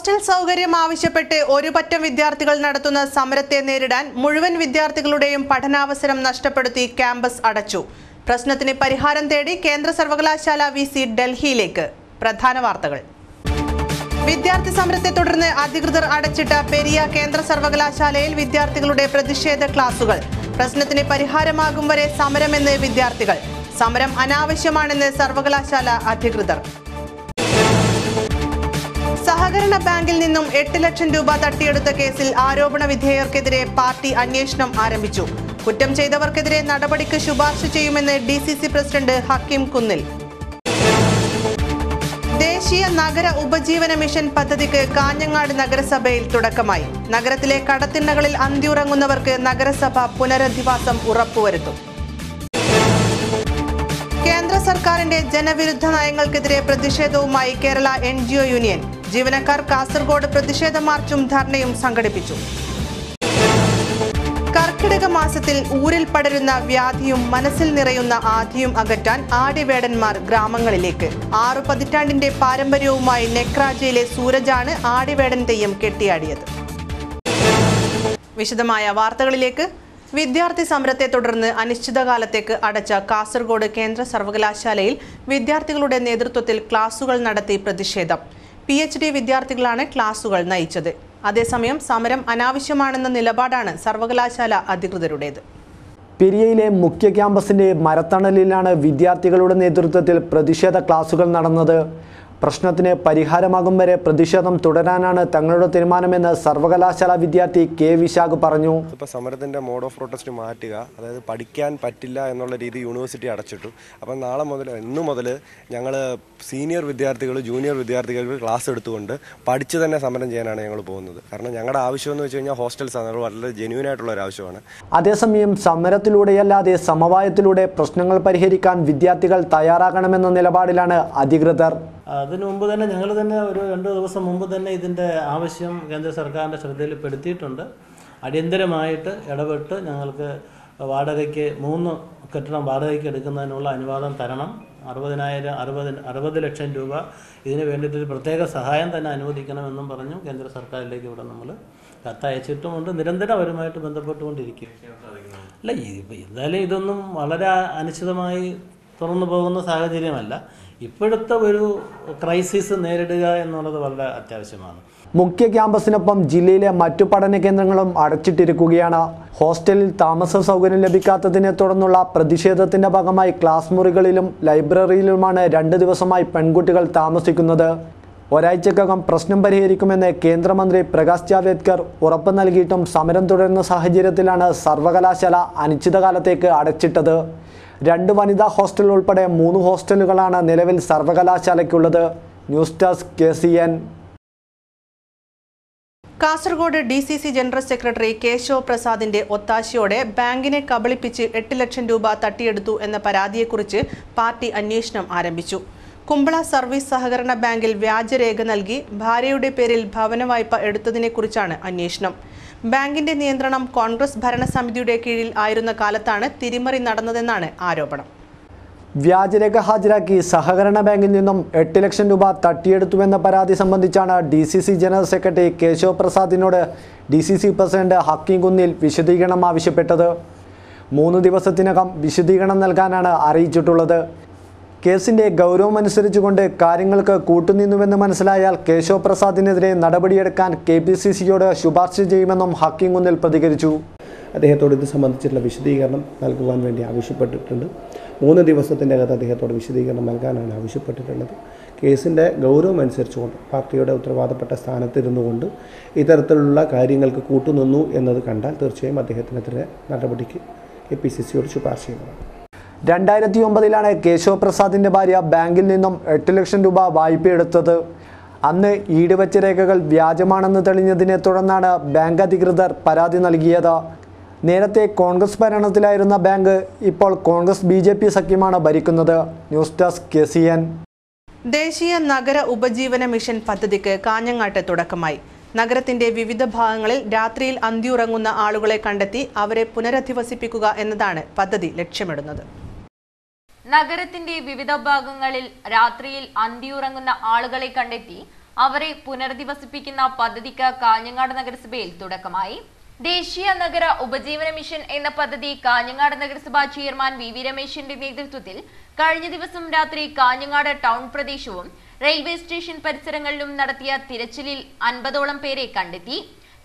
Hostel സൗകര്യം ആവശ്യപ്പെട്ട് ഒരു പറ്റം വിദ്യാർത്ഥികൾ നടത്തുന്ന സമരത്തെ നേരിടാൻ മുഴുവൻ വിദ്യാർത്ഥികളുടെയും പഠനാവസരം നഷ്ടപ്പെടുത്തി ക്യാമ്പസ് അടച്ചു. പ്രശ്നത്തിന് പരിഹാരം തേടി കേന്ദ്ര സർവകലാശാല വിസി ഡൽഹിയിലേക്ക്. പ്രധാന വാർത്തകൾ. വിദ്യാർത്ഥി സമരത്തെ തുടർന്ന് അധികൃതർ അടച്ചിട്ട പെരിയ കേന്ദ്ര സർവകലാശാലയിൽ വിദ്യാർത്ഥികളുടെ പ്രതിഷേധ ക്ലാസുകൾ. പ്രശ്നത്തിന് പരിഹാരമാകും വരെ സമരമെന്ന് വിദ്യാർത്ഥികൾ. സമരം അനാവശ്യമാണെന്ന് സർവകലാശാല അധികൃതർ. സഹകരണ ബാങ്കിൽ നിന്നും 8 ലക്ഷം രൂപ തട്ടിയെടുത്ത കേസിൽ ആരോപണ വിധേയർക്കെതിരെ പാർട്ടി അന്വേഷണം ആരംഭിച്ചു. കുറ്റം ചെയ്തവർക്കെതിരെ നടപടിക്ക് ശുപാർശ ചെയ്യുമെന്ന് DCC പ്രസിഡന്റ് ഹക്കീം കുന്നിൽ. ദേശീയ നഗര ഉപജീവന മിഷൻ പദ്ധതിക്ക് കാഞ്ഞങ്ങാട് നഗരസഭയിൽ തുടക്കമായി. നഗരത്തിലെ കടത്തിണ്ണകളിൽ അന്തിയുറങ്ങുന്നവർക്ക് നഗരസഭ പുനരധിവാസം ഉറപ്പുവരുത്തും. കേന്ദ്ര സർക്കാരിന്റെ ജനവിരുദ്ധ നയങ്ങൾക്കെതിരെ പ്രതിഷേധവുമായി കേരള NGO യൂണിയൻ. ജീവനക്കാർ കാസർഗോഡ് പ്രതിഷേധ മാർച്ചും ധർണയും സംഘടിപ്പിച്ചു. കർക്കിടക മാസത്തിൽ ഊരിൽ പടരുന്ന വ്യാധിയും മനസ്സിൽ നിറയുന്ന ആധിയും അകറ്റാൻ ആടിവേടന്മാർ ഗ്രാമങ്ങളിലേക്ക്. 6 പതിറ്റാണ്ടിന്റെ പാരമ്പര്യവുമായി നെക്രാജയിലെ സൂരജാണ് ആടിവേടൻ തെയ്യം കെട്ടിയാടിയത്. വിശദമായ വാർത്തകളിലേക്ക്. വിദ്യാർത്ഥി സമരത്തെ തുടർന്ന് അനിശ്ചിതകാലത്തേക്ക് അടച്ച കാസർഗോഡ് കേന്ദ്ര സർവകലാശാലയിൽ വിദ്യാർത്ഥികളുടെ നേതൃത്വത്തിൽ ക്ലാസുകൾ നടത്തി പ്രതിഷേധം. PhD വിദ്യാർത്ഥികളാണ് ക്ലാസുകൾ നയിച്ചത്. അതേസമയം സമരം അനാവശ്യമാണെന്ന നിലപാടാണ് സർവകലാശാല അധികൃതരുടേത്. പെരിയയിലെ മുഖ്യ ക്യാമ്പസിന്റെ മരത്തണലിലാണ് വിദ്യാർത്ഥികളുടെ നേതൃത്വത്തിൽ പ്രതിഷേധ ക്ലാസുകൾ നടന്നത്. പ്രശ്നത്തിന് പരിഹാരമാകും വരെ പ്രതിഷേധം തുടരാനാണ് തങ്ങളുടെ തീരുമാനമെന്ന് സർവകലാശാല വിദ്യാർത്ഥി K വിശാഖ് പറഞ്ഞു. ഇപ്പോൾ സമരത്തിൻ്റെ മോഡ് ഓഫ് പ്രൊട്ടസ്റ്റ് മാറ്റുക, അതായത് പഠിക്കാൻ പറ്റില്ല എന്നുള്ള രീതി യൂണിവേഴ്സിറ്റി അടച്ചിട്ടു. അപ്പം നാളെ മുതൽ ഇന്നു മുതൽ ഞങ്ങൾ സീനിയർ വിദ്യാർത്ഥികൾ ജൂനിയർ വിദ്യാർത്ഥികൾക്ക് ക്ലാസ് എടുത്തുകൊണ്ട് പഠിച്ച് തന്നെ സമരം ചെയ്യാനാണ് ഞങ്ങൾ പോകുന്നത്. കാരണം ഞങ്ങളുടെ ആവശ്യം എന്ന് വെച്ച് കഴിഞ്ഞാൽ ഹോസ്റ്റൽസ് ആണ്, വളരെ ജെന്യൂൻ ആയിട്ടുള്ള ഒരു ആവശ്യമാണ്. അതേസമയം സമരത്തിലൂടെയല്ലാതെ സമവായത്തിലൂടെ പ്രശ്നങ്ങൾ പരിഹരിക്കാൻ വിദ്യാർത്ഥികൾ തയ്യാറാകണമെന്ന നിലപാടിലാണ് അധികൃതർ. അതിനു മുമ്പ് തന്നെ ഞങ്ങൾ തന്നെ ഒരു 2 ദിവസം മുമ്പ് തന്നെ ഇതിൻ്റെ ആവശ്യം കേന്ദ്ര സർക്കാരിൻ്റെ ശ്രദ്ധയിൽപ്പെടുത്തിയിട്ടുണ്ട്. അടിയന്തരമായിട്ട് ഇടപെട്ട് ഞങ്ങൾക്ക് വാടകയ്ക്ക് 3 കെട്ടിടം വാടകയ്ക്ക് എടുക്കുന്നതിനുള്ള അനുവാദം തരണം. 60 ലക്ഷം രൂപ ഇതിന് വേണ്ടിയിട്ടൊരു പ്രത്യേക സഹായം തന്നെ അനുവദിക്കണമെന്നും പറഞ്ഞു കേന്ദ്ര സർക്കാരിലേക്ക് ഇവിടെ നമ്മൾ കത്തയച്ചിട്ടുമുണ്ട്. നിരന്തരപരമായിട്ട് ബന്ധപ്പെട്ടുകൊണ്ടിരിക്കും. അല്ല, എന്തായാലും ഇതൊന്നും വളരെ അനിശ്ചിതമായി തുറന്നു പോകുന്ന സാഹചര്യമല്ല. ഇപ്പോഴത്തെ ഒരു ക്രൈസിസ് നേരിടുക എന്നുള്ളത് വളരെ അത്യാവശ്യമാണ്. മുഖ്യ ക്യാമ്പസിനൊപ്പം ജില്ലയിലെ മറ്റു പഠന കേന്ദ്രങ്ങളും അടച്ചിട്ടിരിക്കുകയാണ്. ഹോസ്റ്റലിൽ താമസ സൗകര്യം ലഭിക്കാത്തതിനെ തുടർന്നുള്ള പ്രതിഷേധത്തിന്റെ ഭാഗമായി ക്ലാസ് മുറികളിലും ലൈബ്രറിയിലുമാണ് 2 ദിവസമായി പെൺകുട്ടികൾ താമസിക്കുന്നത്. ഒരാഴ്ചക്കകം പ്രശ്നം പരിഹരിക്കുമെന്ന് കേന്ദ്രമന്ത്രി പ്രകാശ് ജാവ്ദേക്കർ ഉറപ്പ് നൽകിയിട്ടും സമരം തുടരുന്ന സാഹചര്യത്തിലാണ് സർവകലാശാല അനിശ്ചിതകാലത്തേക്ക് അടച്ചിട്ടത്. 2 വനിതാ ഹോസ്റ്റൽ ഉൾപ്പെടെ 3 ഹോസ്റ്റലുകളാണ് നിലവിൽ സർവകലാശാലയ്ക്കുള്ളത്. News desk KCN. Kasaragod DCC general secretary Keshav പ്രസാദിന്റെ ഒത്താശയോടെ ബാങ്കിനെ കബളിപ്പിച്ച് 8 ലക്ഷം രൂപ തട്ടിയെടുത്തു എന്ന പരാതിയെക്കുറിച്ച് പാർട്ടി അന്വേഷണം ആരംഭിച്ചു. കുമ്പള സർവീസ് സഹകരണ ബാങ്കിൽ വ്യാജരേഖ നൽകി ഭാര്യയുടെ പേരിൽ ഭവന വായ്പ എടുത്തതിനെക്കുറിച്ചാണ് അന്വേഷണം. ബാങ്കിന്റെ നിയന്ത്രണം കോൺഗ്രസ് ഭരണസമിതിയുടെ കീഴിൽ ആയിരുന്ന കാലത്താണ് തിരിമറി നടന്നതെന്നാണ് ആരോപണം. വ്യാജരേഖ ഹാജരാക്കി സഹകരണ ബാങ്കിൽ നിന്നും 8 ലക്ഷം രൂപ തട്ടിയെടുത്തുവെന്ന പരാതി സംബന്ധിച്ചാണ് DCC ജനറൽ സെക്രട്ടറി കേശവ് പ്രസാദിനോട് DCC പ്രസിഡന്റ് ഹക്കീം കുന്നിൽ വിശദീകരണം ആവശ്യപ്പെട്ടത്. 3 ദിവസത്തിനകം വിശദീകരണം നൽകാനാണ് അറിയിച്ചിട്ടുള്ളത്. കേസിന്റെ ഗൗരവമനുസരിച്ചുകൊണ്ട് കാര്യങ്ങൾക്ക് കൂട്ടുനിന്നുവെന്ന് മനസ്സിലായാൽ കേശവ് പ്രസാദിനെതിരെ നടപടിയെടുക്കാൻ KPCCയോട് ശുപാർശ ചെയ്യുമെന്നും ഹക്കീം കുന്നിൽ പ്രതികരിച്ചു. അദ്ദേഹത്തോട് ഇത് സംബന്ധിച്ചിട്ടുള്ള വിശദീകരണം നൽകുവാൻ വേണ്ടി ആവശ്യപ്പെട്ടിട്ടുണ്ട്. 3 ദിവസത്തിൻ്റെ അകത്ത് അദ്ദേഹത്തോട് വിശദീകരണം നൽകാനാണ് ആവശ്യപ്പെട്ടിട്ടുള്ളത്. കേസിൻ്റെ ഗൗരവം അനുസരിച്ചുകൊണ്ട് പാർട്ടിയുടെ ഉത്തരവാദപ്പെട്ട സ്ഥാനത്തിരുന്നുകൊണ്ട് ഇത്തരത്തിലുള്ള കാര്യങ്ങൾക്ക് കൂട്ടുനിന്നു എന്നത് കണ്ടാൽ തീർച്ചയായും അദ്ദേഹത്തിനെതിരെ നടപടിക്ക് KPCCയോട് ശുപാർശ ചെയ്യുന്നതാണ്. 2009 കേശവ് പ്രസാദിന്റെ ഭാര്യ ബാങ്കിൽ നിന്നും 8 ലക്ഷം രൂപ വായ്പയെടുത്തത്. അന്ന് ഈടുവച്ച രേഖകൾ വ്യാജമാണെന്ന് തെളിഞ്ഞതിനെ തുടർന്നാണ് ബാങ്ക് അധികൃതർ പരാതി നൽകിയത്. നേരത്തെ കോൺഗ്രസ് ഭരണത്തിലായിരുന്ന ബാങ്ക് ഇപ്പോൾ കോൺഗ്രസ് BJP സഖ്യമാണ് ഭരിക്കുന്നത്. News desk KCN. ദേശീയ നഗര ഉപജീവന മിഷൻ പദ്ധതിക്ക് കാഞ്ഞങ്ങാട്ട് തുടക്കമായി. നഗരത്തിന്റെ വിവിധ ഭാഗങ്ങളിൽ രാത്രിയിൽ അന്തിയുറങ്ങുന്ന ആളുകളെ കണ്ടെത്തി അവരെ പുനരധിവസിപ്പിക്കുക എന്നതാണ് പദ്ധതി ലക്ഷ്യമിടുന്നത്. നഗരത്തിന്റെ വിവിധ ഭാഗങ്ങളിൽ രാത്രിയിൽ അന്തിയുറങ്ങുന്ന ആളുകളെ കണ്ടെത്തി അവരെ പുനരധിവസിപ്പിക്കുന്ന പദ്ധതിക്ക് കാഞ്ഞങ്ങാട് നഗരസഭയിൽ തുടക്കമായി. ദേശീയ നഗര ഉപജീവന മിഷൻ എന്ന പദ്ധതി കാഞ്ഞങ്ങാട് നഗരസഭാ ചെയർമാൻ വി രമേശിന്റെ നേതൃത്വത്തിൽ കഴിഞ്ഞ ദിവസം രാത്രി കാഞ്ഞങ്ങാട് ടൗൺ പ്രദേശവും റെയിൽവേ സ്റ്റേഷൻ പരിസരങ്ങളിലും നടത്തിയ തിരച്ചിലിൽ 50ഓളം പേരെ കണ്ടെത്തി.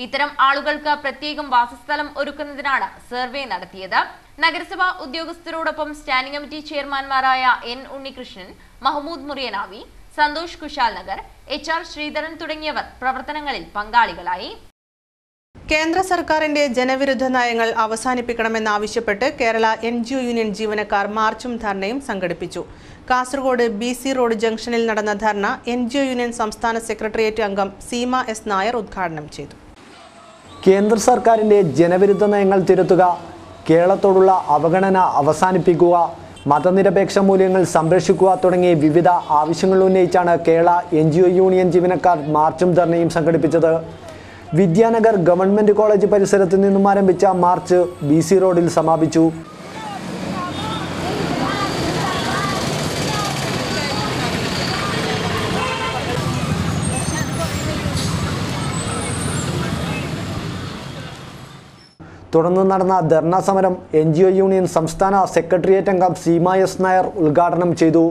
ഇത്തരം ആളുകൾക്ക് പ്രത്യേകം വാസസ്ഥലം ഒരുക്കുന്നതിനാണ് സർവേ നടത്തിയത്. നഗരസഭാ ഉദ്യോഗസ്ഥരോടൊപ്പം സ്റ്റാൻഡിംഗ് കമ്മിറ്റി ചെയർമാൻമാരായ N ഉണ്ണികൃഷ്ണൻ, മഹമ്മൂദ് മുറിയനാവി, സന്തോഷ് കുശാൽ നഗർ, HR ശ്രീധരൻ തുടങ്ങിയവർ പ്രവർത്തനങ്ങളിൽ പങ്കാളികളായി. കേന്ദ്ര സർക്കാരിന്റെ ജനവിരുദ്ധ നയങ്ങൾ അവസാനിപ്പിക്കണമെന്നാവശ്യപ്പെട്ട് കേരള NGO യൂണിയൻ ജീവനക്കാർ മാർച്ചും ധർണയും സംഘടിപ്പിച്ചു. കാസർഗോഡ് BC റോഡ് ജംഗ്ഷനിൽ നടന്ന ധർണ NGO യൂണിയൻ സംസ്ഥാന സെക്രട്ടേറിയറ്റ് അംഗം സീമ S നായർ ഉദ്ഘാടനം ചെയ്തു. കേന്ദ്ര സർക്കാരിന്റെ ജനവിരുദ്ധ നയങ്ങൾ തിരുത്തുക, കേരളത്തോടുള്ള അവഗണന അവസാനിപ്പിക്കുക, മതനിരപേക്ഷ മൂല്യങ്ങൾ സംരക്ഷിക്കുക തുടങ്ങിയ വിവിധ ആവശ്യങ്ങൾ ഉന്നയിച്ചാണ് കേരള NGO യൂണിയൻ ജീവനക്കാർ മാർച്ചും ധർണയും സംഘടിപ്പിച്ചത്. വിദ്യാനഗർ ഗവൺമെന്റ് കോളേജ് പരിസരത്ത് നിന്നും ആരംഭിച്ച മാർച്ച് BC റോഡിൽ സമാപിച്ചു. തുടർന്ന് നടന്ന ധർണാ സമരം NGO യൂണിയൻ സംസ്ഥാന സെക്രട്ടേറിയറ്റ് അംഗം സീമ S നായർ ഉദ്ഘാടനം ചെയ്തു.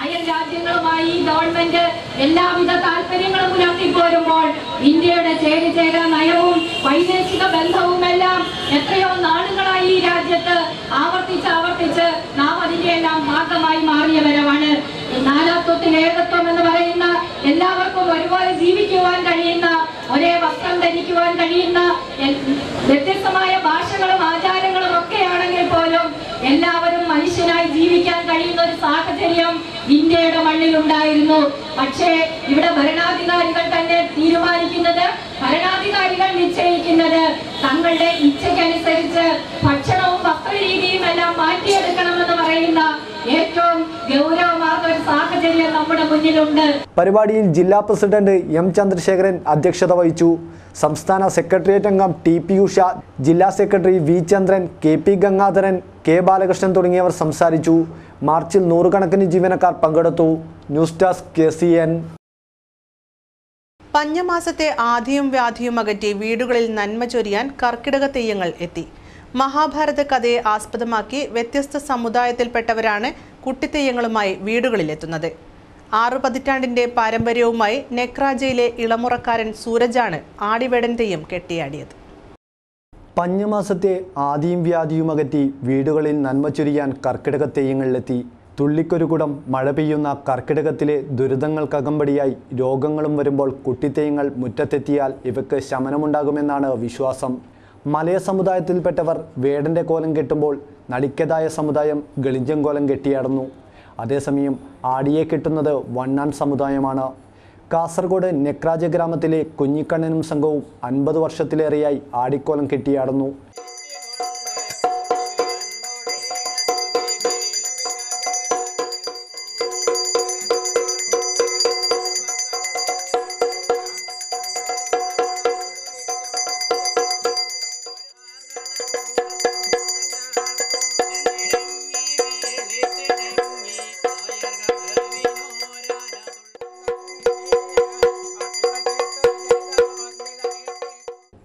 അയൽ രാജ്യങ്ങളുമായി ഗവൺമെന്റ് എല്ലാവിധ താല്പര്യങ്ങളും പുലർത്തിപ്പോരുമ്പോൾ ഇന്ത്യയുടെ ചേരിചേരാ നയവും വൈദേശിക ബന്ധവുമെല്ലാം എത്രയോ നാളുകളായി ഈ രാജ്യത്ത് ആവർത്തിച്ച് നാം അതിന്റെ എല്ലാം ഭാഗമായി മാറിയവരമാണ്. നാനാത്വത്തിൽ ഏകത്വം എന്ന് പറയുന്ന, എല്ലാവർക്കും ഒരുപോലെ ജീവിക്കുവാൻ കഴിയുന്ന, ഒരേ വസ്ത്രം ധരിക്കുവാൻ കഴിയുന്ന, വ്യത്യസ്തമായ ഭാഷകളും ആചാരങ്ങളും ഒക്കെ ആണെങ്കിൽ പോലും എല്ലാവരും മനുഷ്യനായി ജീവിക്കാൻ കഴിയുന്ന ഒരു സാഹചര്യം ഇന്ത്യയുടെ മണ്ണിൽ ഉണ്ടായിരുന്നു. പക്ഷേ ഇവിടെ ഭരണാധികാരികൾ തന്നെ തീരുമാനിക്കുന്നത്, ഭരണാധികാരികൾ നിശ്ചയിക്കുന്നത് തങ്ങളുടെ ഇച്ഛയ്ക്കനുസരിച്ച് ഭക്ഷണവും വസ്ത്രരീതിയും എല്ലാം മാറ്റിയെടുക്കണമെന്ന് പറയുന്ന ഏറ്റവും ഗൗരവമാർന്ന ഒരു സാഹചര്യം നമ്മുടെ മുന്നിലുണ്ട്. പരിപാടിയിൽ ജില്ലാ പ്രസിഡന്റ് M ചന്ദ്രശേഖരൻ അധ്യക്ഷത വഹിച്ചു. സംസ്ഥാന സെക്രട്ടേറിയറ്റ് അംഗം TP ഉഷ, ജില്ലാ സെക്രട്ടറി V ചന്ദ്രൻ, KP ഗംഗാധരൻ, K ബാലകൃഷ്ണൻ തുടങ്ങിയവർ സംസാരിച്ചു. മാർച്ചിൽ നൂറുകണക്കിന് ജീവനക്കാർ പങ്കെടുത്തു. News desk KCN. പഞ്ഞമാസത്തെ ആധിയും വ്യാധിയും അകറ്റി വീടുകളിൽ നന്മ ചൊരിയാൻ കർക്കിടക തെയ്യങ്ങൾ എത്തി. മഹാഭാരത കഥയെ ആസ്പദമാക്കി വ്യത്യസ്ത സമുദായത്തിൽപ്പെട്ടവരാണ് കുട്ടിത്തെയ്യങ്ങളുമായി വീടുകളിലെത്തുന്നത്. 6 പതിറ്റാണ്ടിന്റെ പാരമ്പര്യവുമായി നെക്രാജയിലെ ഇളമുറക്കാരൻ സൂരജാണ് ആടിവേടൻ തെയ്യം കെട്ടിയാടിയത്. പഞ്ഞമാസത്തെ ആദിയും വ്യാധിയും അകറ്റി വീടുകളിൽ നന്മ ചൊരിയാൻ കർക്കിടക തെയ്യങ്ങളിലെത്തി. തുള്ളിക്കൊരു കുടം മഴ പെയ്യുന്ന കർക്കിടകത്തിലെ ദുരിതങ്ങൾക്കകമ്പടിയായി രോഗങ്ങളും വരുമ്പോൾ കുട്ടിത്തെയ്യങ്ങൾ മുറ്റത്തെത്തിയാൽ ഇവയ്ക്ക് ശമനമുണ്ടാകുമെന്നാണ് വിശ്വാസം. മലയ സമുദായത്തിൽപ്പെട്ടവർ വേടൻ്റെ കോലം കെട്ടുമ്പോൾ നടിക്കതായ സമുദായം ഗളിഞ്ചൻ കോലം കെട്ടിയാടുന്നു. അതേസമയം ആടിയെ കെട്ടുന്നത് വണ്ണാൻ സമുദായമാണ്. കാസർഗോഡ് നെക്രാജ ഗ്രാമത്തിലെ കുഞ്ഞിക്കണ്ണനും സംഘവും 50 വർഷത്തിലേറെയായി ആടിക്കോലം കെട്ടിയാടുന്നു.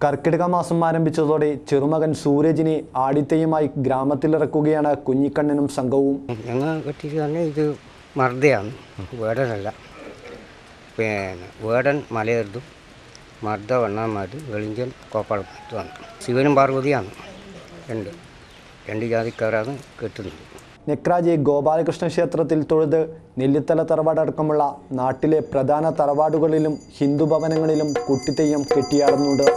കർക്കിടക മാസം ആരംഭിച്ചതോടെ ചെറുമകൻ സൂരജിനെ ആടിത്തെയ്യമായി ഗ്രാമത്തിലിറക്കുകയാണ് കുഞ്ഞിക്കണ്ണനും സംഘവും. ഞങ്ങൾ കെട്ടിയിട്ട് തന്നെ ഇത് മർദ്ദയാണ്, വേടനല്ല. പിന്നെ വേടൻ മലയർദും മർദ്ദ വണ്ണാന്മാർ വെളിഞ്ചൻ കോപ്പാളത്തുമാണ്. ശിവനും പാർവതിയാണ്, രണ്ട് ജാതിക്കാരാണ് കെട്ടുന്നത്. നെക്രാജി ഗോപാലകൃഷ്ണ ക്ഷേത്രത്തിൽ തൊഴുത് നെല്ലിത്തല തറവാടടക്കമുള്ള നാട്ടിലെ പ്രധാന തറവാടുകളിലും ഹിന്ദു ഭവനങ്ങളിലും കുട്ടിത്തെയ്യം കെട്ടിയാടുന്നുണ്ട്.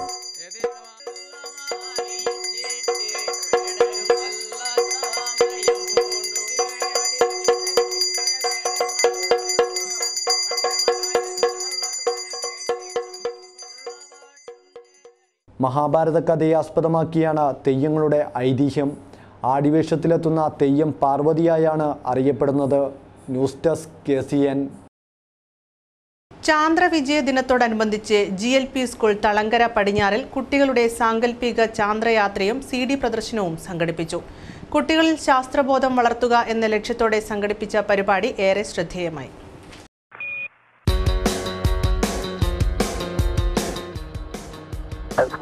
മഹാഭാരത കഥയെ ആസ്പദമാക്കിയാണ് തെയ്യങ്ങളുടെ ഐതിഹ്യം. ആടിവേഷത്തിലെത്തുന്ന തെയ്യം പാർവതിയായാണ് അറിയപ്പെടുന്നത്. News desk KCN. ചാന്ദ്ര വിജയ ദിനത്തോടനുബന്ധിച്ച് GLP സ്കൂൾ തളങ്കര പടിഞ്ഞാറിൽ കുട്ടികളുടെ സാങ്കല്പിക ചാന്ദ്രയാത്രയും CD പ്രദർശനവും സംഘടിപ്പിച്ചു. കുട്ടികളിൽ ശാസ്ത്രബോധം വളർത്തുക എന്ന ലക്ഷ്യത്തോടെ സംഘടിപ്പിച്ച പരിപാടി ഏറെ ശ്രദ്ധേയമായി.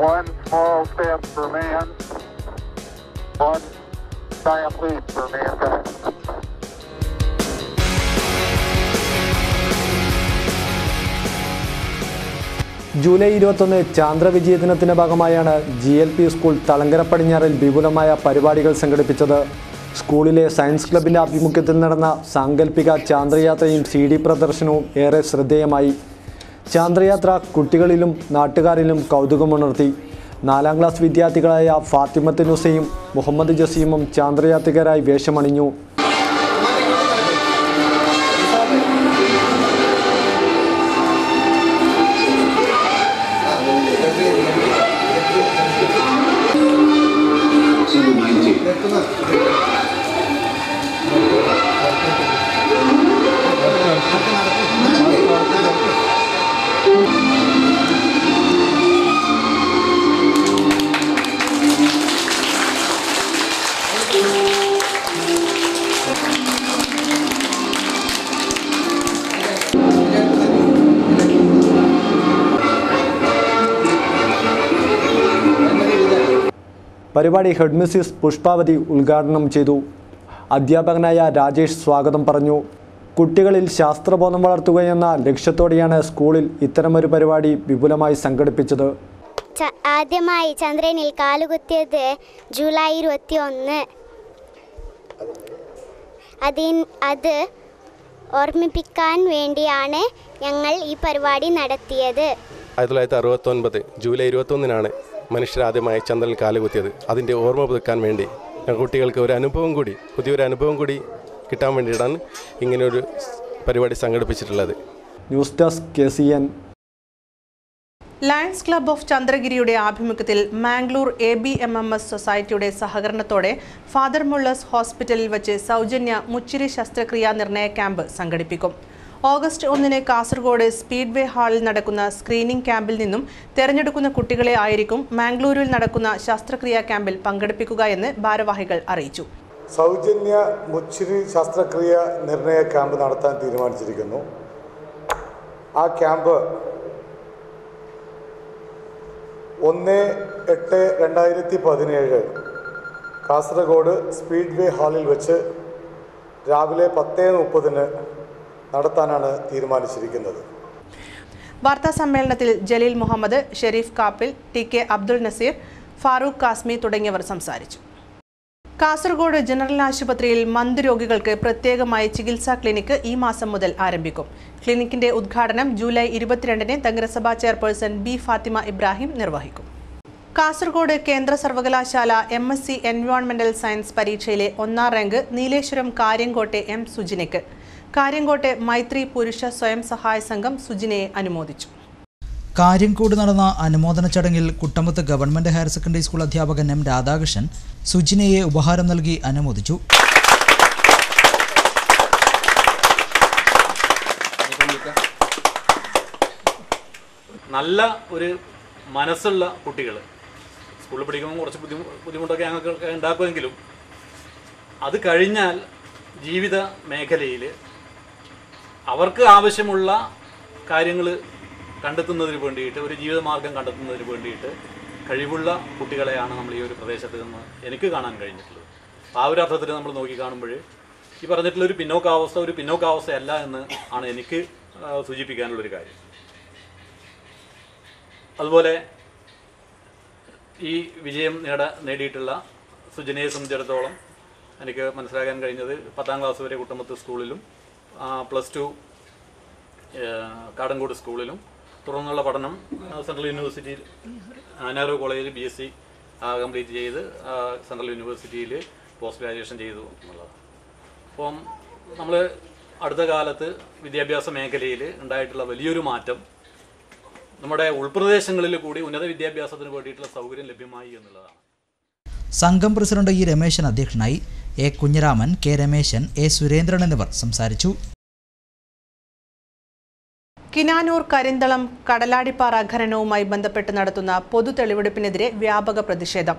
One small step for man, one giant leap for mankind. July 21 ചാന്ദ്രവിജയ ദിനത്തിന്റെ ഭാഗമായാണ് GLP സ്കൂൾ തളങ്കര പടിഞ്ഞാറിൽ വിപുലമായ പരിപാടികൾ സംഘടിപ്പിച്ചത്. സ്കൂളിലെ സയൻസ് ക്ലബിന്റെ ആഭിമുഖ്യത്തിൽ നടന്ന സാങ്കല്പിക ചാന്ദ്രയാത്രയും CD പ്രദർശനവും ഏറെ ശ്രദ്ധേയമായി. ചാന്ദ്രയാത്ര കുട്ടികളിലും നാട്ടുകാരിലും കൗതുകമുണർത്തി. 4ാം ക്ലാസ് വിദ്യാർത്ഥികളായ ഫാത്തിമത്ത് നുസയും മുഹമ്മദ് ജസീമും ചാന്ദ്രയാത്രികരായി വേഷമണിഞ്ഞു. പരിപാടി ഹെഡ് മിസ്സിസ് പുഷ്പാവതി ഉദ്ഘാടനം ചെയ്തു. അധ്യാപകനായ രാജേഷ് സ്വാഗതം പറഞ്ഞു. കുട്ടികളിൽ ശാസ്ത്രബോധം വളർത്തുകയെന്ന ലക്ഷ്യത്തോടെയാണ് സ്കൂളിൽ ഇത്തരമൊരു പരിപാടി വിപുലമായി സംഘടിപ്പിച്ചത്. ആദ്യമായി ചന്ദ്രനിൽ കാലുകുത്തിയത് ജൂലൈ 21. അത് ഓർമ്മിപ്പിക്കാൻ വേണ്ടിയാണ് ഞങ്ങൾ ഈ പരിപാടി നടത്തിയത്. 1969 ജൂലൈ 21 മനുഷ്യരാദ്യമായി ചന്ദ്രനിൽ കാലുകുത്തിയത്. അതിൻ്റെ ഓർമ്മ പുതുക്കാൻ വേണ്ടി കുട്ടികൾക്ക് ഒരു അനുഭവം കൂടി, പുതിയൊരു അനുഭവം കൂടി കിട്ടാൻ വേണ്ടിയിട്ടാണ് ഇങ്ങനെയൊരു പരിപാടി സംഘടിപ്പിച്ചിട്ടുള്ളത്. News desk KCN. Lions club of ചന്ദ്രഗിരിയുടെ ആഭിമുഖ്യത്തിൽ മാംഗ്ലൂർ ABMMS സൊസൈറ്റിയുടെ സഹകരണത്തോടെ ഫാദർ മുള്ളേഴ്സ് ഹോസ്പിറ്റലിൽ വച്ച് സൗജന്യ മുച്ചിരി ശസ്ത്രക്രിയാ നിർണയ ക്യാമ്പ് സംഘടിപ്പിക്കും. ഓഗസ്റ്റ് 1 കാസർഗോഡ് സ്പീഡ്വേ ഹാളിൽ നടക്കുന്ന സ്ക്രീനിംഗ് ക്യാമ്പിൽ നിന്നും തെരഞ്ഞെടുക്കുന്ന കുട്ടികളെ ആയിരിക്കും മാംഗ്ലൂരിൽ നടക്കുന്ന ശസ്ത്രക്രിയാ ക്യാമ്പിൽ പങ്കെടുപ്പിക്കുക എന്ന് ഭാരവാഹികൾ അറിയിച്ചു. സൗജന്യ മുച്ചിരി ശസ്ത്രക്രിയ നിർണയ ക്യാമ്പ് നടത്താൻ തീരുമാനിച്ചിരിക്കുന്നു. ആ ക്യാമ്പ് 1/8/2017 കാസർഗോഡ് സ്പീഡ്വേ ഹാളിൽ വെച്ച് രാവിലെ 10:30 നടത്താനാണ് തീരുമാനിച്ചിരിക്കുന്നത്. വാർത്താ സമ്മേളനത്തിൽ ജലീൽ മുഹമ്മദ്, ഷെരീഫ് കാപ്പിൽ, TK അബ്ദുൾ നസീർ, ഫാറൂഖ് കാസ്മി തുടങ്ങിയവർ സംസാരിച്ചു. കാസർഗോഡ് ജനറൽ ആശുപത്രിയിൽ മന്ത് രോഗികൾക്ക് പ്രത്യേകമായി ചികിത്സാ ക്ലിനിക്ക് ഈ മാസം മുതൽ ആരംഭിക്കും. ക്ലിനിക്കിന്റെ ഉദ്ഘാടനം ജൂലൈ 22 നഗരസഭാ ചെയർപേഴ്സൺ B. ഫാത്തിമ ഇബ്രാഹിം നിർവഹിക്കും. കാസർഗോഡ് കേന്ദ്ര സർവകലാശാല MSc എൻവയോൺമെന്റൽ സയൻസ് പരീക്ഷയിലെ 1ാം റാങ്ക് നീലേശ്വരം കാര്യങ്കോട്ടെ M. സുജിനയ്ക്ക്. കാര്യങ്കോട്ടെ മൈത്രി പുരുഷ സ്വയം സഹായ സംഘം സുജിനയെ അനുമോദിച്ചു. കാര്യംകോട് നടന്ന അനുമോദന ചടങ്ങിൽ Kuttambath government higher secondary school അധ്യാപകൻ M. രാധാകൃഷ്ണൻ സുജിനയെ ഉപഹാരം നൽകി അനുമോദിച്ചു. നല്ല ഒരു മനസ്സുള്ള കുട്ടികൾ സ്കൂളിൽ പഠിക്കുമ്പോൾ കുറച്ച് ബുദ്ധിമുട്ടൊക്കെ ഞങ്ങൾക്ക് ഉണ്ടാക്കുമെങ്കിലും അത് കഴിഞ്ഞാൽ ജീവിത മേഖലയിൽ അവർക്ക് ആവശ്യമുള്ള കാര്യങ്ങൾ കണ്ടെത്തുന്നതിന് വേണ്ടിയിട്ട്, ഒരു ജീവിതമാർഗം കണ്ടെത്തുന്നതിന് വേണ്ടിയിട്ട് കഴിവുള്ള കുട്ടികളെയാണ് നമ്മൾ ഈ ഒരു പ്രദേശത്ത് നിന്ന് എനിക്ക് കാണാൻ കഴിഞ്ഞിട്ടുള്ളത്. ആ ഒരു അർത്ഥത്തിൽ നമ്മൾ നോക്കി കാണുമ്പോൾ ഈ പറഞ്ഞിട്ടുള്ള ഒരു പിന്നോക്കാവസ്ഥയല്ല എന്ന് ആണ് എനിക്ക് സൂചിപ്പിക്കാനുള്ളൊരു കാര്യം. അതുപോലെ ഈ വിജയം നേടിയിട്ടുള്ള സുജനയെ സംബന്ധിച്ചിടത്തോളം എനിക്ക് മനസ്സിലാക്കാൻ കഴിഞ്ഞത് 10ാം ക്ലാസ് വരെ കുട്ടമ്പത്ത് സ്കൂളിലും +2 കാടങ്കോട് സ്കൂളിലും തുടർന്നുള്ള പഠനം സെൻട്രൽ യൂണിവേഴ്സിറ്റിയിൽ നെഹ്റു കോളേജിൽ BSc കംപ്ലീറ്റ് ചെയ്ത് സെൻട്രൽ യൂണിവേഴ്സിറ്റിയിൽ പോസ്റ്റ് ഗ്രാജുവേഷൻ ചെയ്തു എന്നുള്ളതാണ്. അപ്പം നമ്മൾ അടുത്ത കാലത്ത് വിദ്യാഭ്യാസ മേഖലയിൽ ഉണ്ടായിട്ടുള്ള വലിയൊരു മാറ്റം നമ്മുടെ ഉൾപ്രദേശങ്ങളിൽ കൂടി ഉന്നത വിദ്യാഭ്യാസത്തിന് വേണ്ടിയിട്ടുള്ള സൗകര്യം ലഭ്യമായി എന്നുള്ളതാണ്. സംഘം പ്രസിഡന്റ് E. രമേശൻ അധ്യക്ഷനായി. A. Kunhiraman, K. Rameshan, A. Surendran എന്നിവർ സംസാരിച്ചു. കിനാനൂർ കരിന്തളം കടലാടിപ്പാറ ഖനനവുമായി ബന്ധപ്പെട്ട് നടത്തുന്ന പൊതു തെളിവെടുപ്പിനെതിരെ വ്യാപക പ്രതിഷേധം.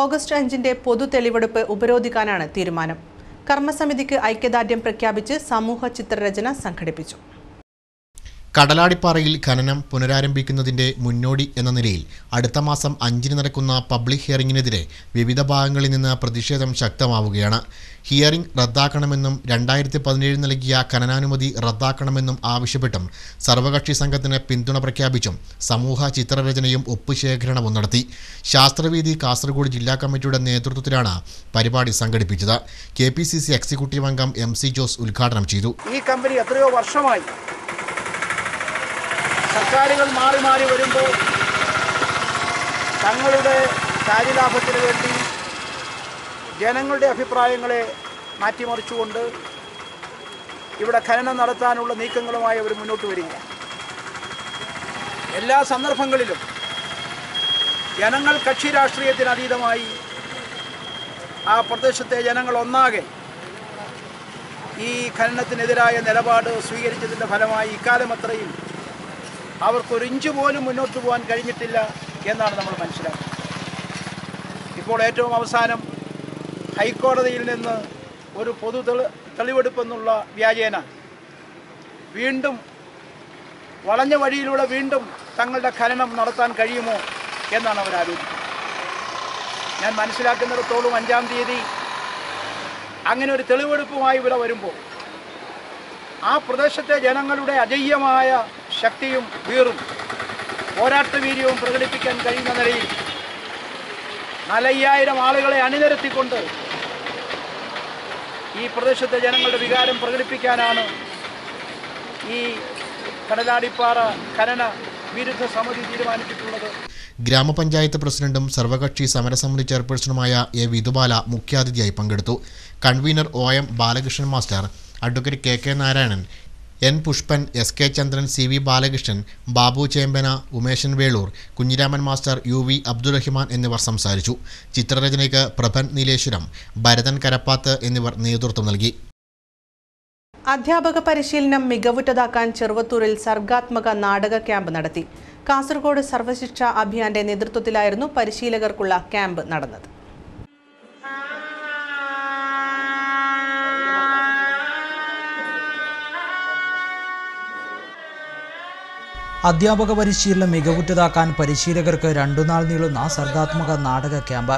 ഓഗസ്റ്റ് 5 പൊതു തെളിവെടുപ്പ് ഉപരോധിക്കാനാണ് തീരുമാനം. കർമ്മസമിതിക്ക് ഐക്യദാർഢ്യം പ്രഖ്യാപിച്ച് സമൂഹ ചിത്രരചന സംഘടിപ്പിച്ചു. കടലാടിപ്പാറയിൽ ഖനനം പുനരാരംഭിക്കുന്നതിന്റെ മുന്നോടി എന്ന നിലയിൽ അടുത്ത മാസം 5-ന് നടക്കുന്ന പബ്ലിക് ഹിയറിംഗിനെതിരെ വിവിധ ഭാഗങ്ങളിൽ നിന്ന് പ്രതിഷേധം ശക്തമാവുകയാണ്. ഹിയറിംഗ് റദ്ദാക്കണമെന്നും 2017 നൽകിയ ഖനനാനുമതി റദ്ദാക്കണമെന്നും ആവശ്യപ്പെട്ടും സർവകക്ഷി സംഘത്തിന് പിന്തുണ പ്രഖ്യാപിച്ചും സമൂഹ ചിത്രരചനയും ഒപ്പുശേഖരണവും നടത്തി. ശാസ്ത്രവേദി കാസർഗോഡ് ജില്ലാ കമ്മിറ്റിയുടെ നേതൃത്വത്തിലാണ് പരിപാടി സംഘടിപ്പിച്ചത്. KPCC എക്സിക്യൂട്ടീവ് അംഗം MC ജോസ് ഉദ്ഘാടനം ചെയ്തു. ഈ കമ്പനി എത്രയോ വർഷമായി സർക്കാരുകൾ മാറി മാറി വരുമ്പോൾ തങ്ങളുടെ കാര്യലാഭത്തിന് വേണ്ടി ജനങ്ങളുടെ അഭിപ്രായങ്ങളെ മാറ്റിമറിച്ചുകൊണ്ട് ഇവിടെ ഖനനം നടത്താനുള്ള നീക്കങ്ങളുമായി അവർ മുന്നോട്ട് വരികയാണ്. എല്ലാ സന്ദർഭങ്ങളിലും ജനങ്ങൾ കക്ഷി രാഷ്ട്രീയത്തിന് അതീതമായി ആ പ്രദേശത്തെ ജനങ്ങൾ ഒന്നാകെ ഈ ഖനനത്തിനെതിരായ നിലപാട് സ്വീകരിച്ചതിൻ്റെ ഫലമായി ഇക്കാലം അത്രയും അവർക്കൊരു ഇഞ്ച് പോലും മുന്നോട്ട് പോകാൻ കഴിഞ്ഞിട്ടില്ല എന്നാണ് നമ്മൾ മനസ്സിലാക്കുന്നത്. ഇപ്പോൾ ഏറ്റവും അവസാനം ഹൈക്കോടതിയിൽ നിന്ന് ഒരു പൊതു തെളിവെടുപ്പെന്നുള്ള വ്യാജേന വീണ്ടും വളഞ്ഞ വഴിയിലൂടെ വീണ്ടും തങ്ങളുടെ ഖനനം നടത്താൻ കഴിയുമോ എന്നാണ് അവർ ആലോചിക്കുന്നത്. ഞാൻ മനസ്സിലാക്കുന്നിടത്തോളം 5-ാം തീയതി അങ്ങനെ ഒരു തെളിവെടുപ്പുമായി ഇവിടെ വരുമ്പോൾ ആ പ്രദേശത്തെ ജനങ്ങളുടെ അജയ്യമായ ശക്തിയും വീറും പോരാട്ടവീര്യവും പ്രകടിപ്പിക്കാൻ കഴിയുന്ന നിലയിൽ 4,000 ആളുകളെ അണിനിരത്തിക്കൊണ്ട് ഈ പ്രദേശത്തെ ജനങ്ങളുടെ വികാരം പ്രകടിപ്പിക്കാനാണ് ഈ കടലാടിപ്പാറ ഖനന വിരുദ്ധ സമിതി തീരുമാനിച്ചിട്ടുള്ളത്. ഗ്രാമപഞ്ചായത്ത് പ്രസിഡന്റും സർവകക്ഷി സമരസമിതി ചെയർപേഴ്സണുമായ A. വിധുബാല മുഖ്യാതിഥിയായി പങ്കെടുത്തു. Convener OM Balakrishnan master, advocate KK Narayanan, N. Pushpan, SK Chandran, CV Balakrishnan, Babu Chembana, Umeshan Velur, Kunhiraman master, UV Abdurahiman എന്നിവർ സംസാരിച്ചു. ചിത്രരചനയ്ക്ക് പ്രഭൻ നീലേശ്വരം, ഭരതൻ കരപ്പാത്ത് എന്നിവർ നേതൃത്വം നൽകി. അധ്യാപക പരിശീലനം മികവുറ്റതാക്കാൻ ചെറുവത്തൂരിൽ സർഗാത്മക നാടക ക്യാമ്പ് നടത്തി. കാസർഗോഡ് സർവശിക്ഷാ അഭിയാന്റെ നേതൃത്വത്തിലായിരുന്നു പരിശീലകർക്കുള്ള ക്യാമ്പ് നടന്നത്. അധ്യാപക പരിശീലനം മികവുറ്റതാക്കാൻ പരിശീലകർക്ക് 2 നാൾ നീളുന്ന സർഗാത്മക നാടക ക്യാമ്പ്.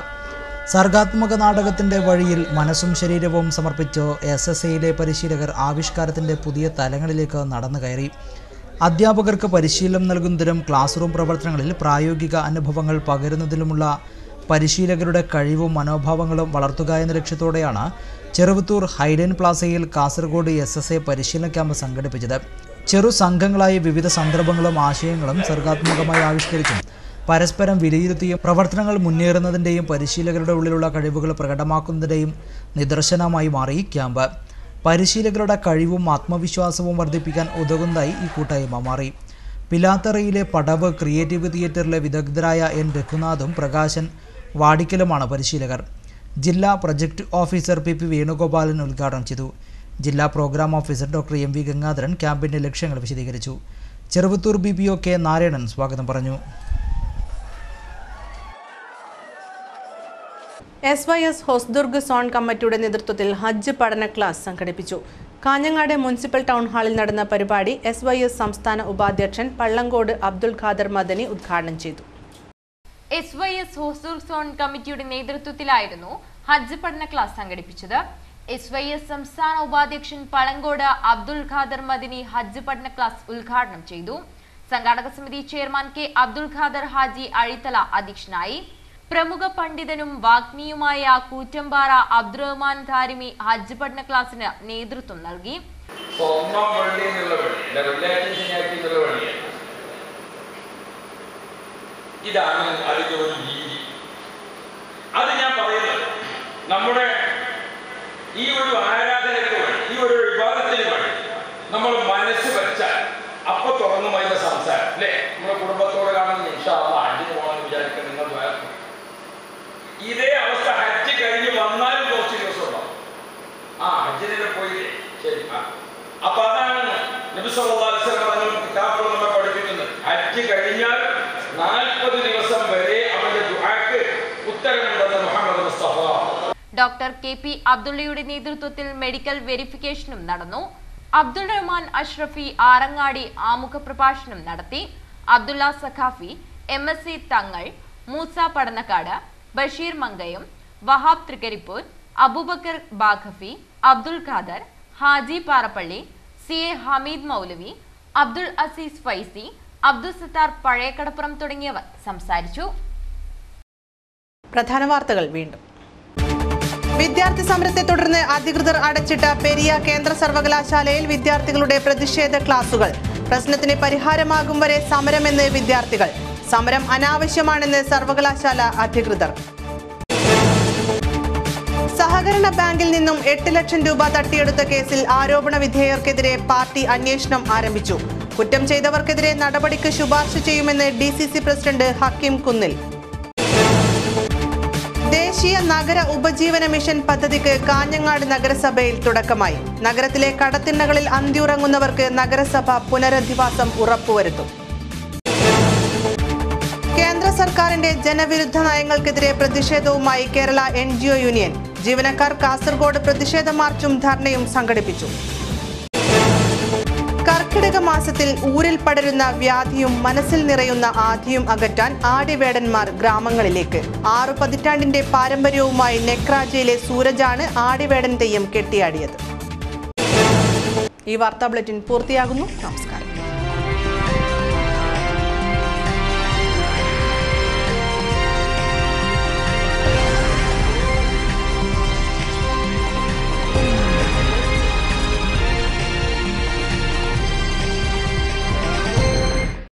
സർഗാത്മക നാടകത്തിന്റെ വഴിയിൽ മനസ്സും ശരീരവും സമർപ്പിച്ച് SSAയിലെ പരിശീലകർ ആവിഷ്കാരത്തിന്റെ പുതിയ തലങ്ങളിലേക്ക് നടന്നു കയറി. അധ്യാപകർക്ക് പരിശീലനം നൽകുന്നതിലും ക്ലാസ് റൂം പ്രവർത്തനങ്ങളിൽ പ്രായോഗിക അനുഭവങ്ങൾ പകരുന്നതിലുമുള്ള പരിശീലകരുടെ കഴിവും മനോഭാവങ്ങളും വളർത്തുക എന്ന ലക്ഷ്യത്തോടെയാണ് ചെറുവത്തൂർ ഹൈലൈൻ പ്ലാസയിൽ കാസർഗോഡ് SSA പരിശീലന ക്യാമ്പ് സംഘടിപ്പിച്ചത്. ചെറു സംഘങ്ങളായി വിവിധ സന്ദർഭങ്ങളും ആശയങ്ങളും സർഗാത്മകമായി ആവിഷ്കരിച്ചും പരസ്പരം വിലയിരുത്തിയും പ്രവർത്തനങ്ങൾ മുന്നേറുന്നതിൻ്റെയും പരിശീലകരുടെ ഉള്ളിലുള്ള കഴിവുകൾ പ്രകടമാക്കുന്നതിൻ്റെയും നിദർശനമായി മാറി ക്യാമ്പ്. പരിശീലകരുടെ കഴിവും ആത്മവിശ്വാസവും വർദ്ധിപ്പിക്കാൻ ഉതകുന്നതായി ഈ കൂട്ടായ്മ മാറി. പിലാത്തറയിലെ പടവ് ക്രിയേറ്റീവ് തിയേറ്ററിലെ വിദഗ്ധരായ N. രഘുനാഥും പ്രകാശൻ വാടിക്കലുമാണ് പരിശീലകർ. ജില്ലാ പ്രൊജക്ട് ഓഫീസർ PP വേണുഗോപാലൻ ഉദ്ഘാടനം ചെയ്തു. ജില്ലാ programme officer doctor MV Gangadharan ക്യാമ്പിൻ്റെ ലക്ഷ്യങ്ങൾ വിശദീകരിച്ചു. Cheruvathur BPO K. നാരായണൻ സ്വാഗതം പറഞ്ഞു. SYS ഹൊസ്ദുർഗ് സോൺ കമ്മിറ്റിയുടെ നേതൃത്വത്തിൽ ഹജ്ജ് പഠന ക്ലാസ് സംഘടിപ്പിച്ചു. കാഞ്ഞങ്ങാട് മുനിസിപ്പൽ ടൗൺ ഹാളിൽ നടന്ന പരിപാടി SYS സംസ്ഥാന ഉപാധ്യക്ഷൻ പള്ളങ്കോട് അബ്ദുൽ ഖാദർ മദനി ഉദ്ഘാടനം ചെയ്തു. SYS ഹൊസ്ദുർഗ് സോൺ കമ്മിറ്റിയുടെ നേതൃത്വത്തിലായിരുന്നു ഹജ്ജ് പഠന ക്ലാസ് സംഘടിപ്പിച്ചത്. SYS സംസ്ഥാന ഉപാധ്യക്ഷൻ പളങ്കോട് അബ്ദുൽ ഖാദർ മദനി ഹജ്ജ് പഠന ക്ലാസ് ഉദ്ഘാടനം ചെയ്തു. സംഘാടക സമിതി ചെയർമാൻ K. അബ്ദുൽ ഖാദർ ഹാജി അഴിത്തല അധ്യക്ഷനായി. പ്രമുഖ പണ്ഡിതനും വാഗ്മിയുമായ കൂറ്റമ്പാറ അബ്ദുറഹ്മാൻ ധാരിമി ഹജ്ജ് പഠന ക്ലാസിന് നേതൃത്വം നൽകി. ഇതാണ് അതിന്റെ ഒരു രീതി. അത് ഞാൻ പറയുന്നത് നമ്മുടെ ഈ ഒരു ആരാധനയ്ക്ക് വേണ്ടി, ഈ ഒരു വിവാദത്തിന് വേണ്ടി നമ്മൾ മനസ്സ് വെച്ചാൽ അപ്പൊ തുറന്നു പോയ സംസാരം അല്ലേ? നമ്മുടെ കുടുംബത്തോടെ കാണുന്ന അഞ്ചിന് പോകണമെന്ന് വിചാരിക്കാൻ നിങ്ങൾ ഇതേ അവസ്ഥ ഹജ്ജ് കഴിഞ്ഞ് വന്നാലും കുറച്ച് ദിവസം ഉണ്ടാവും. ഹജ്ജിനെ പോയില്ലേ, ശരി. അപ്പൊ അതാണ് നബി സല്ലല്ലാഹു അലൈഹി വസല്ലം കിതാബിൽ നമ്മെ പഠിപ്പിക്കുന്നത്. ഹജ്ജ് കഴിഞ്ഞാൽ 40 ദിവസം വരെ അവന്റെ ദുആക്ക് ഉത്തരമുണ്ടെന്ന് മുഹമ്മദ് മുസ്തഫ. ഡോക്ടർ KP അബ്ദുള്ളയുടെ നേതൃത്വത്തിൽ മെഡിക്കൽ വെരിഫിക്കേഷനും നടന്നു. അബ്ദുൾ റഹ്മാൻ അഷ്റഫി ആറങ്ങാടി ആമുഖ പ്രഭാഷണം നടത്തി. അബ്ദുള്ള സഖാഫി, MSc തങ്ങൾ, മൂസ പടന്നക്കാട്, ബഷീർ മങ്കയം, വഹാബ് തൃക്കരിപ്പൂർ, അബൂബക്കർ ബാഖഫി, അബ്ദുൾ ഖാദർ, ഹാജി പാറപ്പള്ളി, CA ഹമീദ് മൗലവി, അബ്ദുൾ അസീസ് ഫൈസി, അബ്ദുൾ സത്താർ പഴയക്കടപ്പുറം തുടങ്ങിയവർ സംസാരിച്ചു. പ്രധാന വാർത്തകൾ വീണ്ടും. വിദ്യാർത്ഥി സമരത്തെ തുടർന്ന് അധികൃതർ അടച്ചിട്ട പെരിയ കേന്ദ്ര സർവകലാശാലയിൽ വിദ്യാർത്ഥികളുടെ പ്രതിഷേധ ക്ലാസുകൾ. പ്രശ്നത്തിന് പരിഹാരമാകും വരെ സമരമെന്ന് വിദ്യാർത്ഥികൾ. സമരം അനാവശ്യമാണെന്ന് സർവകലാശാല അധികൃതർ. സഹകരണ ബാങ്കിൽ നിന്നും 8 ലക്ഷം രൂപ തട്ടിയെടുത്ത കേസിൽ ആരോപണ വിധേയർക്കെതിരെ പാർട്ടി അന്വേഷണം ആരംഭിച്ചു. കുറ്റം ചെയ്തവർക്കെതിരെ നടപടിക്ക് ശുപാർശ ചെയ്യുമെന്ന് DCC പ്രസിഡന്റ് ഹക്കീം കുന്നിൽ. ദേശീയ നഗര ഉപജീവന മിഷൻ പദ്ധതിക്ക് കാഞ്ഞങ്ങാട് നഗരസഭയിൽ തുടക്കമായി. നഗരത്തിലെ കടത്തിണ്ണകളിൽ അന്തിയുറങ്ങുന്നവർക്ക് നഗരസഭ പുനരധിവാസം ഉറപ്പുവരുത്തും. കേന്ദ്ര സർക്കാരിന്റെ ജനവിരുദ്ധ നയങ്ങൾക്കെതിരെ പ്രതിഷേധവുമായി കേരള NGO യൂണിയൻ. ജീവനക്കാർ കാസർഗോഡ് പ്രതിഷേധ മാർച്ചും ധർണയും സംഘടിപ്പിച്ചു. കർക്കിടക മാസത്തിൽ ഊരിൽ പടരുന്ന വ്യാധിയും മനസ്സിൽ നിറയുന്ന ആധിയും അകറ്റാൻ ആടിവേടന്മാർ ഗ്രാമങ്ങളിലേക്ക്. 6 പതിറ്റാണ്ടിന്റെ പാരമ്പര്യവുമായി നെക്രാജയിലെ സൂരജാണ് ആടിവേടൻ തെയ്യം കെട്ടിയാടിയത്. ഈ വാർത്താ ബുള്ളറ്റിൻ പൂർത്തിയാകുന്നു. നമസ്കാരം.